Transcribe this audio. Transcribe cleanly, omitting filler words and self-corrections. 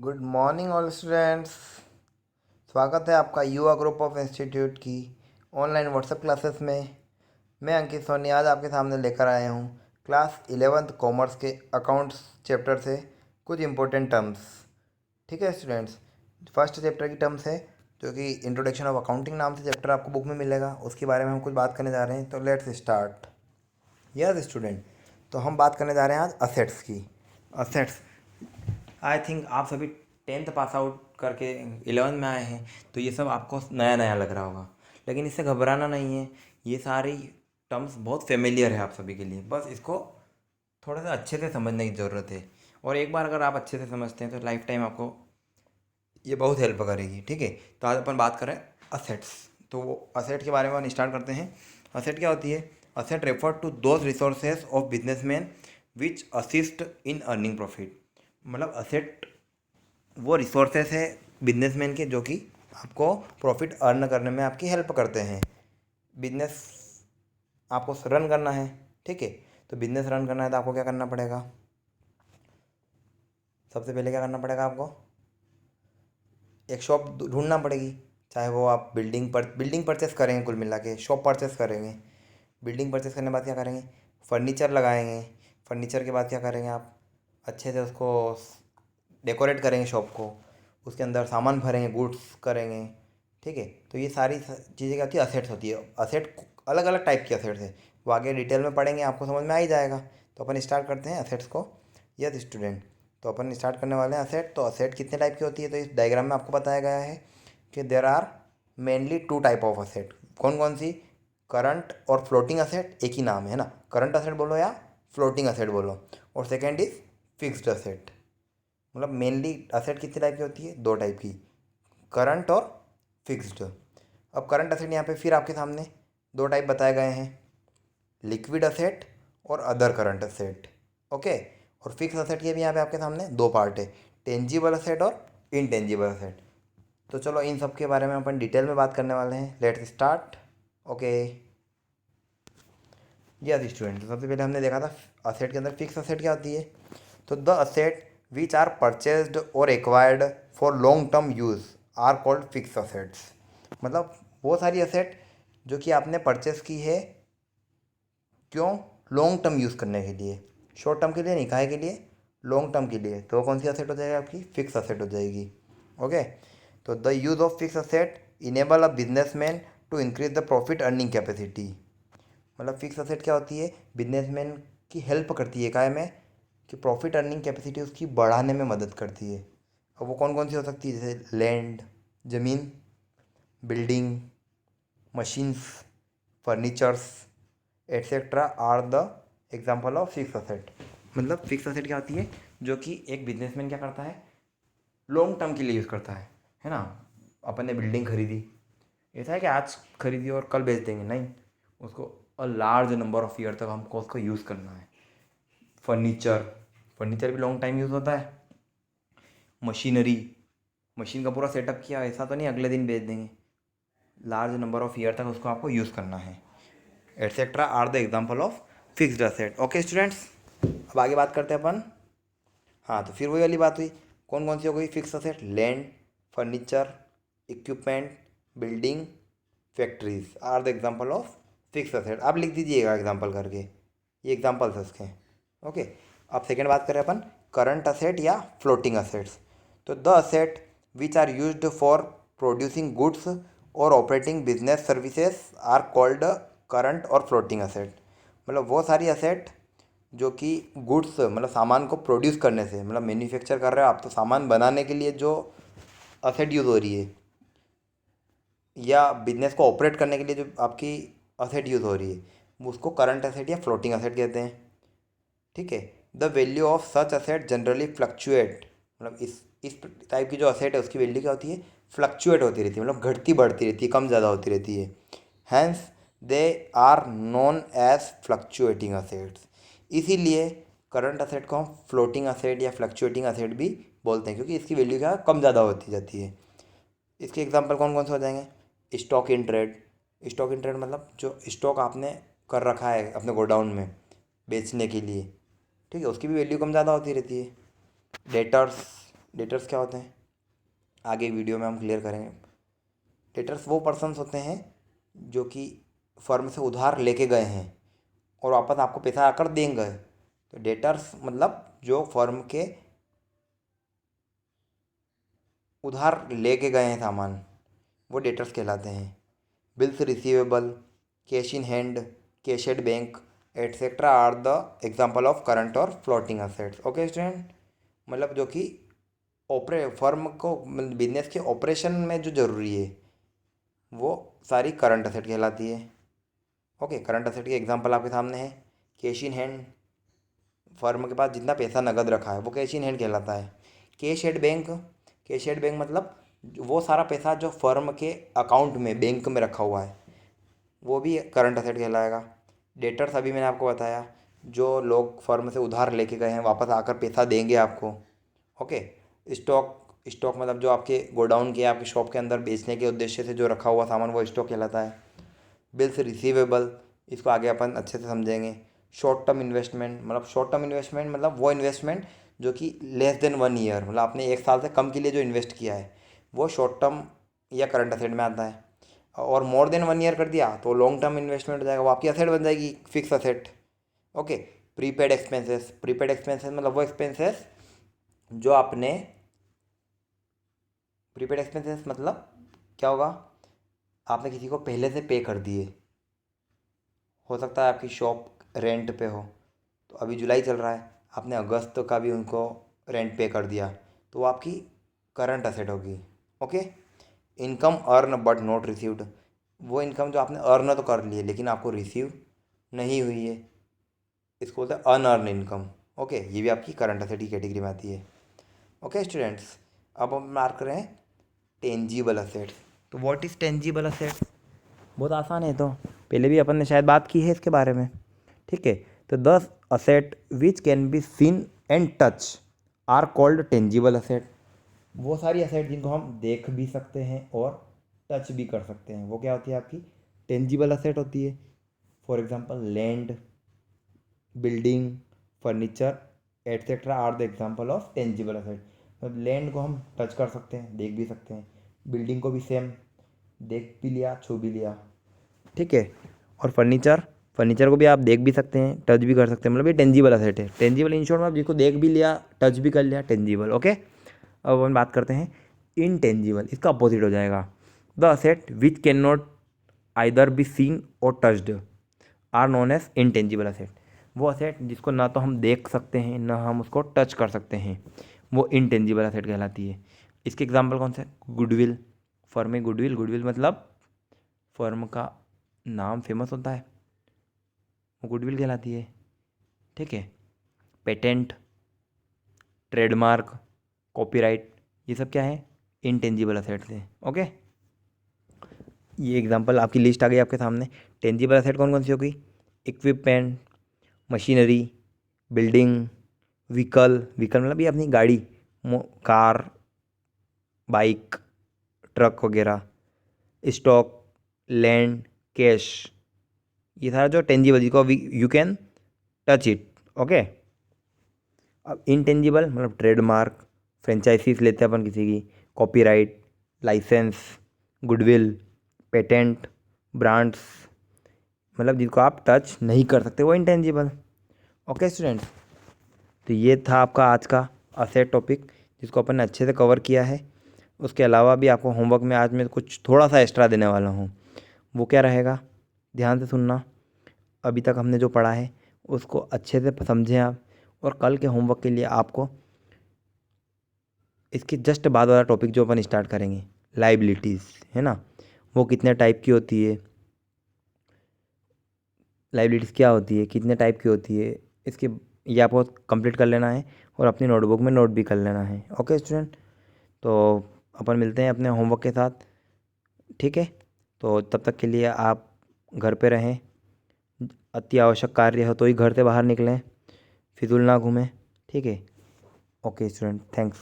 Good morning all students. स्वागत है आपका युवा ग्रुप ऑफ इंस्टीट्यूट की ऑनलाइन व्हाट्सएप क्लासेस में। मैं अंकित सोनी आज आपके सामने लेकर आया हूँ क्लास 11th कॉमर्स के अकाउंट्स चैप्टर से कुछ इंपॉर्टेंट टर्म्स। ठीक है स्टूडेंट्स, फर्स्ट चैप्टर की टर्म्स है जो कि इंट्रोडक्शन ऑफ अकाउंटिंग नाम से चैप्टर आपको बुक में मिलेगा, उसके बारे में हम कुछ बात करने जा रहे हैं। तो लेट्स स्टार्ट। यस स्टूडेंट, तो हम बात करने जा रहे हैं आज असेट्स की। असेट्स, आई थिंक आप सभी 10th पास आउट करके 11th में आए हैं, तो ये सब आपको नया नया लग रहा होगा, लेकिन इससे घबराना नहीं है। ये सारी टर्म्स बहुत फेमिलियर है आप सभी के लिए, बस इसको थोड़ा सा अच्छे से समझने की ज़रूरत है। और एक बार अगर आप अच्छे से समझते हैं तो लाइफ टाइम आपको ये बहुत हेल्प करेगी। ठीक है, तो आज अपन बात करें असेट्स। तो वो असेट के बारे में स्टार्ट करते हैं। असेट क्या होती है? Asset refer to those resources of businessman which assist in earning profit. मतलब असेट वो रिसोर्सेस है बिजनेसमैन के जो कि आपको प्रॉफिट अर्न करने में आपकी हेल्प करते हैं। बिजनेस आपको रन करना है, ठीक है, तो बिजनेस रन करना है तो आपको क्या करना पड़ेगा? सबसे पहले क्या करना पड़ेगा आपको? एक शॉप ढूंढना पड़ेगी। चाहे वो आप बिल्डिंग परचेस करेंगे, कुल मिला के शॉप परचेस करेंगे। बिल्डिंग परचेस करने के बाद क्या करेंगे? फर्नीचर लगाएंगे। फर्नीचर के बाद क्या करेंगे आप? अच्छे से उसको डेकोरेट करेंगे शॉप को, उसके अंदर सामान भरेंगे, गुड्स करेंगे। ठीक है, तो ये सारी चीज़ें क्या होती है? असेट्स होती है। असेट अलग अलग टाइप की असेट्स है, वो आगे डिटेल में पढ़ेंगे, आपको समझ में आ ही जाएगा। तो अपन स्टार्ट करते हैं असेट्स को। यस स्टूडेंट, तो अपन स्टार्ट करने वाले हैं असेट। तो असेट कितने टाइप की होती है? तो इस डायग्राम में आपको बताया गया है कि there are mainly two type of asset. कौन कौन सी? करंट और फ्लोटिंग असेट, एक ही नाम है ना, करंट असेट बोलो या फ्लोटिंग असेट बोलो। और सेकेंड इज फिक्स्ड असेट। मतलब मेनली असेट कितने टाइप की होती है? दो टाइप की, करंट और फिक्स्ड। अब करंट असेट यहाँ पे फिर आपके सामने दो टाइप बताए गए हैं, लिक्विड असेट और अदर करंट असेट। ओके, और फिक्स असेट के भी यहाँ पे आपके सामने दो पार्ट है, टेंजिबल असेट और इनटेंजिबल असेट। तो चलो इन सब के बारे में अपन डिटेल में बात करने वाले हैं। Let's start. Okay, yes student, तो सबसे पहले हमने देखा था असेट के अंदर फिक्स असेट क्या होती है। तो the asset which are purchased or acquired for long term use are called fix assets. मतलब वो सारी असेट जो कि आपने परचेस की है, क्यों? लॉन्ग टर्म यूज़ करने के लिए, शॉर्ट टर्म के लिए नहीं, काहे के लिए? लॉन्ग टर्म के लिए। तो वो कौन सी असेट हो जाएगी आपकी? फिक्स असेट हो जाएगी। ओके, तो the use of fix asset enable a businessman to increase the profit earning capacity. मतलब फिक्स असेट क्या होती है? बिजनेसमैन की हेल्प करती है काय में? कि प्रॉफिट अर्निंग कैपेसिटी उसकी बढ़ाने में मदद करती है। अब वो कौन कौन सी हो सकती है? जैसे लैंड, ज़मीन, building, machines, furnitures etcetera are the example of fix asset. मतलब फिक्स असेट क्या होती है? जो कि एक बिजनेसमैन क्या करता है, लॉन्ग टर्म के लिए यूज़ करता है ना। अपन ने बिल्डिंग खरीदी, ऐसा है कि आज खरीदी और कल बेच देंगे, नहीं, उसको a large number of year तक हमको उसको यूज़ करना है। फर्नीचर, फर्नीचर भी लॉन्ग टाइम यूज़ होता है। मशीनरी, मशीन का पूरा सेटअप किया, ऐसा तो नहीं अगले दिन बेच देंगे, लार्ज नंबर ऑफ ईयर तक उसको आपको यूज़ करना है। Etcetera are the example of fixed asset. Okay students, अब आगे बात करते हैं अपन। हाँ, तो फिर वही वाली बात हुई, कौन कौन सी हो गई fix asset? Land, furniture, equipment, building, factories are the example of fix asset. आप लिख दीजिएगा एग्जाम्पल करके, ये एग्जाम्पल्स है उसके। ओके, अब सेकेंड बात करें अपन करंट असेट या फ्लोटिंग असेट्स। तो the asset which are used for producing goods or operating business services are called current और फ्लोटिंग असेट। मतलब वो सारी असेट जो कि गुड्स मतलब सामान को प्रोड्यूस करने से, मतलब मैन्युफैक्चर कर रहे हो आप तो सामान बनाने के लिए जो असेट यूज़ हो रही है, या बिजनेस को ऑपरेट करने के लिए जो आपकी असेट यूज़ हो रही है, वो उसको करंट असेट या फ्लोटिंग असेट कहते हैं। ठीक है, the value of such asset generally fluctuate. मतलब इस टाइप की जो असेट है उसकी वैल्यू क्या होती है? फ्लक्चुएट होती रहती है, मतलब घटती बढ़ती रहती है, कम ज़्यादा होती रहती है। Hence they are known as fluctuating assets. इसीलिए करंट असेट को हम फ्लोटिंग असेट या फ्लक्चुएटिंग असेट भी बोलते हैं, क्योंकि इसकी वैल्यू क्या कम ज़्यादा होती जाती है। इसके एग्जांपल कौन कौन से हो जाएंगे? Stock in trade. Stock in trade मतलब जो स्टॉक आपने कर रखा है अपने गोडाउन में बेचने के लिए, ठीक है, उसकी भी वैल्यू कम ज़्यादा होती रहती है। डेटर्स, डेटर्स क्या होते हैं आगे वीडियो में हम क्लियर करेंगे। डेटर्स वो पर्सन्स होते हैं जो कि फर्म से उधार लेके गए हैं और वापस आपको पैसा आकर देंगे। तो डेटर्स मतलब जो फर्म के उधार लेके गए हैं सामान, वो डेटर्स कहलाते हैं। Bills receivable, cash in hand, cash at bank etcetera are the example of current और फ्लोटिंग असेट्स। ओके स्टूडेंट, मतलब जो कि फर्म को बिजनेस के ऑपरेशन में जो ज़रूरी है वो सारी करंट असेट कहलाती है। ओके, करंट असेट के एग्जांपल आपके सामने है। कैश इन हैंड, फर्म के पास जितना पैसा नगद रखा है वो कैश इन हैंड कहलाता है। Cash at bank, cash at bank मतलब वो सारा पैसा जो फर्म के अकाउंट में बैंक में रखा हुआ है वो भी करंट असेट कहलाएगा। डेटर्स अभी मैंने आपको बताया, जो लोग फर्म से उधार लेके गए हैं वापस आकर पैसा देंगे आपको। ओके, स्टॉक, स्टॉक मतलब जो आपके गोडाउन के आपके शॉप के अंदर बेचने के उद्देश्य से जो रखा हुआ सामान वो स्टॉक कहलाता है। बिल्स रिसीवेबल, इसको आगे अपन अच्छे से समझेंगे। शॉर्ट टर्म इन्वेस्टमेंट, मतलब शॉर्ट टर्म इन्वेस्टमेंट मतलब वो इन्वेस्टमेंट जो कि लेस देन 1 ईयर, मतलब आपने 1 साल से कम के लिए जो इन्वेस्ट किया है वो शॉर्ट टर्म या करंट असेट में आता है। और मोर देन 1 ईयर कर दिया तो लॉन्ग टर्म इन्वेस्टमेंट हो जाएगा, वो आपकी असेट बन जाएगी, fix asset. Okay, prepaid expenses, prepaid expenses मतलब वो एक्सपेंसेस जो आपने, प्रीपेड एक्सपेंसेस मतलब क्या होगा, आपने किसी को पहले से पे कर दिए। हो सकता है आपकी शॉप रेंट पे हो, तो अभी जुलाई चल रहा है, आपने अगस्त का भी उनको रेंट पे कर दिया, तो वो आपकी करंट असेट होगी। Okay, income earn but not received, वो इनकम जो आपने अर्न तो कर ली है लेकिन आपको रिसीव नहीं हुई है, इसको बोलते हैं अनअर्न इनकम। ओके, ये भी आपकी करंट असेट की कैटेगरी में आती है। ओके स्टूडेंट्स, अब हम मार्क करें टेंजिबल असेट्स। तो व्हाट इज़ टेंजिबल असेट्स? बहुत आसान है, तो पहले भी अपन ने शायद बात की है इसके बारे में। ठीक है, तो 10 asset which can be seen and touch are called tangible asset. वो सारी असेट जिनको हम देख भी सकते हैं और टच भी कर सकते हैं वो क्या होती है, आपकी टेंजिबल असेट होती है। For example land, building, furniture etcetera are the example of tangible asset. मतलब लैंड को हम टच कर सकते हैं, देख भी सकते हैं, बिल्डिंग को भी सेम, देख भी लिया, छू भी लिया। ठीक है, और फर्नीचर, फर्नीचर को भी आप देख भी सकते हैं, टच भी कर सकते हैं, मतलब ये टेंजिबल असेट है। टेंजिबल इन शॉर्ट में आप जिसको देख भी लिया, टच भी कर लिया, टेंजिबल। ओके, अब अपन बात करते हैं इनटेंजिबल, इसका अपोजिट हो जाएगा। The asset which can not either be seen or touched are known as intangible asset. वो असेट जिसको ना तो हम देख सकते हैं ना हम उसको टच कर सकते हैं, वो इनटेंजिबल असेट कहलाती है। इसके एग्जांपल कौन से? गुडविल, फर्म में गुडविल, गुडविल मतलब फर्म का नाम फेमस होता है, वो गुडविल कहलाती है। ठीक है, पेटेंट, ट्रेडमार्क, कॉपीराइट, ये सब क्या है? इनटेंजिबल असेट्स है। ओके, ये एग्जांपल आपकी लिस्ट आ गई आपके सामने। टेंजिबल असेट कौन कौन सी होगी? Equipment, machinery, building, vehicle, vehicle मतलब ये अपनी गाड़ी, कार, बाइक, ट्रक वगैरह, स्टॉक, लैंड, कैश, ये सारा जो टेंजिबल जिसको you can touch it. Okay, अब इनटेंजिबल मतलब ट्रेडमार्क, फ्रेंचाइजीज लेते हैं अपन किसी की, copyright, licence, goodwill, patent, brands, मतलब जिनको आप टच नहीं कर सकते वो इंटेंजिबल। ओके स्टूडेंट्स, तो ये था आपका आज का असेट टॉपिक जिसको अपन ने अच्छे से कवर किया है। उसके अलावा भी आपको होमवर्क में आज मैं कुछ थोड़ा सा एक्स्ट्रा देने वाला हूँ, वो क्या रहेगा, ध्यान से सुनना। अभी तक हमने जो पढ़ा है उसको अच्छे से समझें आप, और कल के होमवर्क के लिए आपको इसके जस्ट बाद वाला टॉपिक जो अपन स्टार्ट करेंगे, लाइबिलिटीज़, है ना, वो कितने टाइप की होती है, लाइबिलिटीज़ क्या होती है, कितने टाइप की होती है, इसके ये आपको कंप्लीट कर लेना है और अपनी नोटबुक में नोट भी कर लेना है। ओके स्टूडेंट, तो अपन मिलते हैं अपने होमवर्क के साथ। ठीक है, तो तब तक के लिए आप घर पे रहें, अति आवश्यक कार्य हो तो ही घर से बाहर निकलें, फिजूल ना घूमें। ठीक है, ओके स्टूडेंट, थैंक्स।